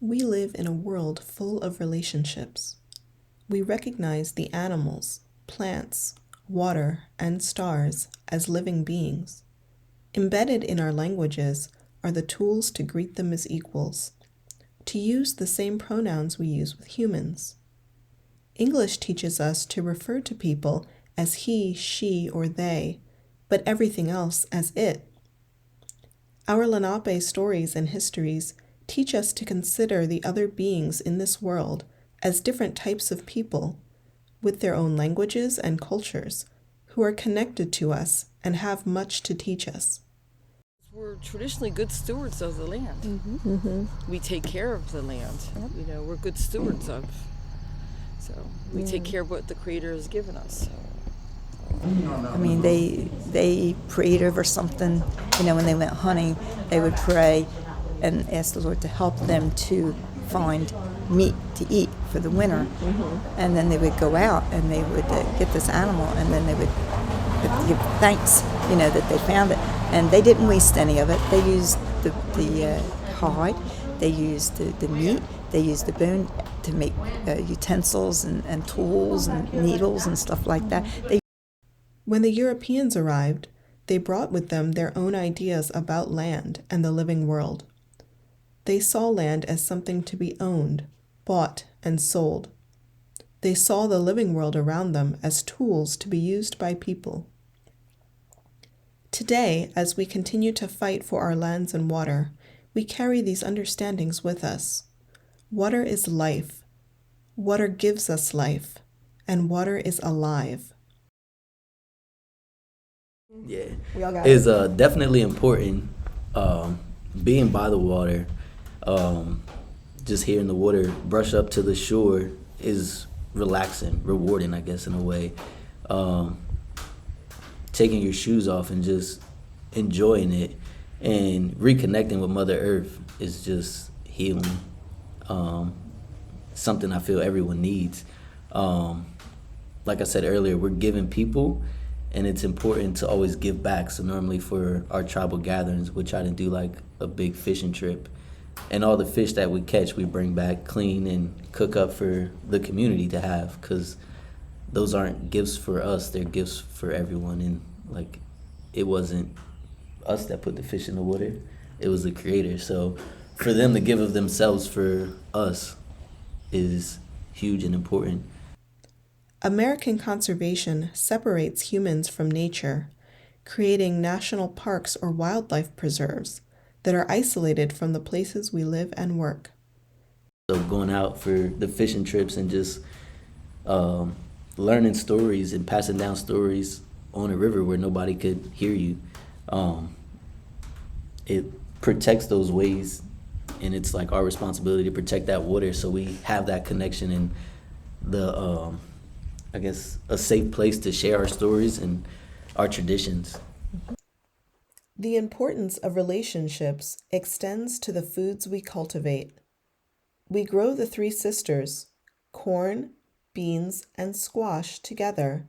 We live in a world full of relationships. We recognize the animals, plants, water, and stars as living beings. Embedded in our languages are the tools to greet them as equals, to use the same pronouns we use with humans. English teaches us to refer to people as he, she, or they, but everything else as it. Our Lenape stories and histories teach us to consider the other beings in this world as different types of people, with their own languages and cultures, who are connected to us and have much to teach us. We're traditionally good stewards of the land. We take care of the land. We're good stewards of. So we take care of what the Creator has given us. I mean, they prayed over something, when they went hunting, they would pray and ask the Lord to help them to find meat to eat for the winter. And then they would go out and they would get this animal, and then they would give thanks, that they found it. And they didn't waste any of it. They used the hide, they used the meat, they used the bone to make utensils and tools and needles and stuff like that. When the Europeans arrived, they brought with them their own ideas about land and the living world. They saw land as something to be owned, bought, and sold. They saw the living world around them as tools to be used by people. Today, as we continue to fight for our lands and water, we carry these understandings with us. Water is life. Water gives us life, and water is alive. Yeah, it's definitely important. Being by the water, just hearing the water brush up to the shore is relaxing, rewarding, I guess, in a way. Taking your shoes off and just enjoying it and reconnecting with Mother Earth is just healing. Something I feel everyone needs. Like I said earlier, we're giving people, and it's important to always give back. So normally for our tribal gatherings, we try to do like a big fishing trip. And all the fish that we catch, we bring back clean and cook up for the community to have, because those aren't gifts for us, they're gifts for everyone. And like, it wasn't us that put the fish in the water, it was the Creator. So for them to give of themselves for us is huge and important. American conservation separates humans from nature, creating national parks or wildlife preserves that are isolated from the places we live and work. So going out for the fishing trips and just learning stories and passing down stories on a river where nobody could hear you, it protects those ways, and it's like our responsibility to protect that water so we have that connection and the I guess a safe place to share our stories and our traditions. The importance of relationships extends to the foods we cultivate. We grow the three sisters, corn, beans, and squash, together,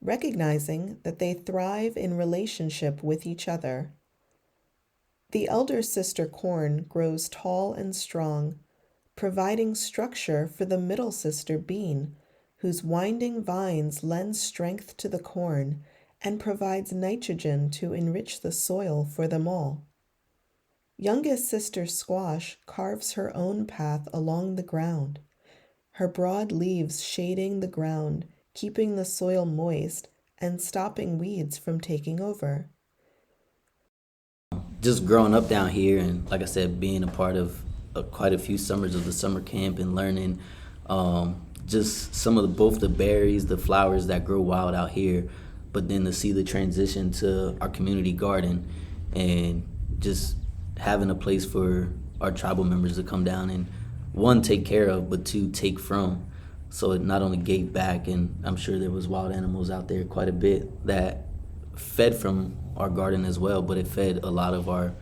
recognizing that they thrive in relationship with each other. The elder sister corn grows tall and strong, providing structure for the middle sister bean, whose winding vines lend strength to the corn and provides nitrogen to enrich the soil for them all. Youngest sister squash carves her own path along the ground, her broad leaves shading the ground, keeping the soil moist and stopping weeds from taking over. Just growing up down here, and like I said, being a part of quite a few summers of the summer camp and learning just some of both the berries, the flowers that grow wild out here, but then to see the transition to our community garden and just having a place for our tribal members to come down and, one, take care of, but two, take from. So it not only gave back, and I'm sure there was wild animals out there quite a bit that fed from our garden as well, but it fed a lot of our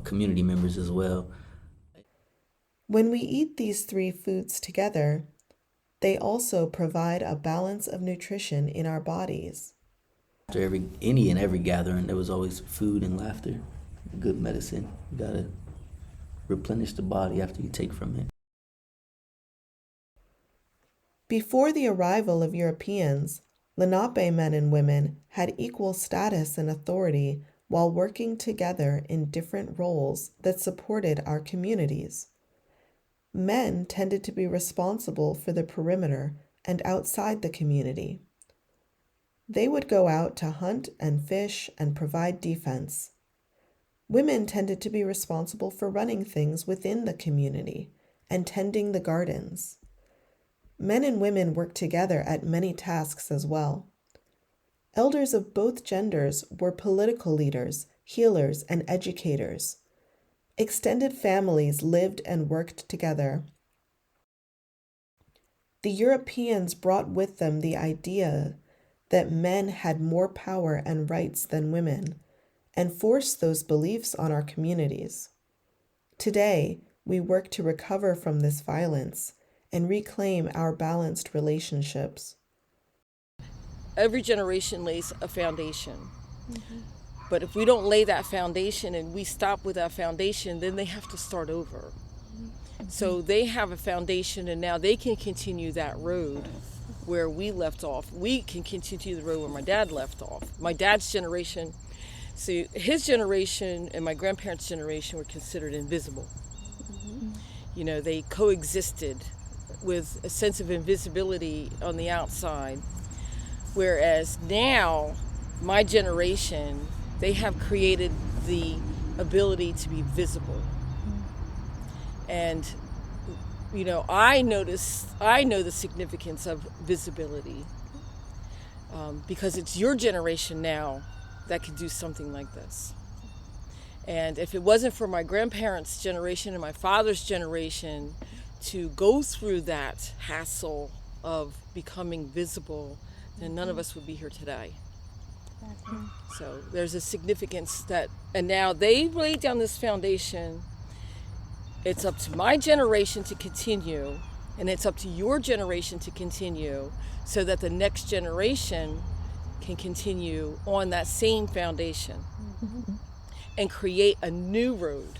community members as well. When we eat these three foods together, they also provide a balance of nutrition in our bodies. After any and every gathering, there was always food and laughter, good medicine. You gotta replenish the body after you take from it. Before the arrival of Europeans, Lenape men and women had equal status and authority while working together in different roles that supported our communities. Men tended to be responsible for the perimeter and outside the community. They would go out to hunt and fish and provide defense. Women tended to be responsible for running things within the community and tending the gardens. Men and women worked together at many tasks as well. Elders of both genders were political leaders, healers, and educators. Extended families lived and worked together. The Europeans brought with them the idea that men had more power and rights than women, and forced those beliefs on our communities. Today, we work to recover from this violence and reclaim our balanced relationships. Every generation lays a foundation. But if we don't lay that foundation and we stop with that foundation, then they have to start over. So they have a foundation, and now they can continue that road where we left off. We can continue the road where my dad left off. My dad's generation, see, his generation and my grandparents' generation were considered invisible. You know, they coexisted with a sense of invisibility on the outside. Whereas now, my generation, they have created the ability to be visible. And, you know, I know the significance of visibility because it's your generation now that could do something like this. And if it wasn't for my grandparents' generation and my father's generation to go through that hassle of becoming visible, then none of us would be here today. So there's a significance that, and now they laid down this foundation. It's up to my generation to continue, and it's up to your generation to continue, so that the next generation can continue on that same foundation and create a new road.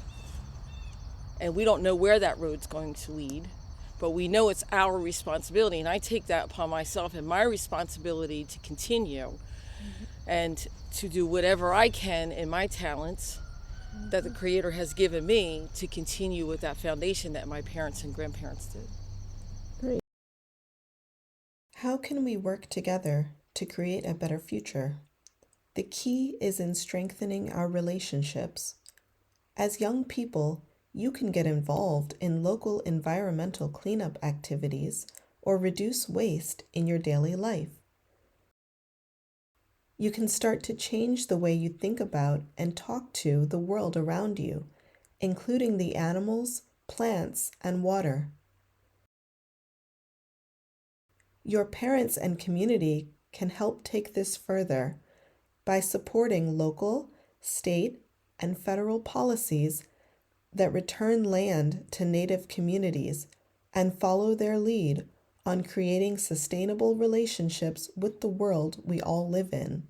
And we don't know where that road's going to lead, but we know it's our responsibility, and I take that upon myself and my responsibility to continue and to do whatever I can in my talents that the Creator has given me to continue with that foundation that my parents and grandparents did. Great. How can we work together to create a better future? The key is in strengthening our relationships. As young people, you can get involved in local environmental cleanup activities or reduce waste in your daily life. You can start to change the way you think about and talk to the world around you, including the animals, plants, and water. Your parents and community can help take this further by supporting local, state, and federal policies that return land to Native communities and follow their lead on creating sustainable relationships with the world we all live in.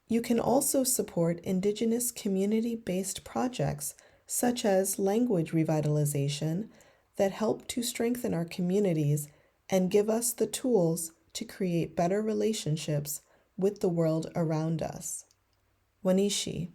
You can also support Indigenous community-based projects such as language revitalization that help to strengthen our communities and give us the tools to create better relationships with the world around us. Wanishi.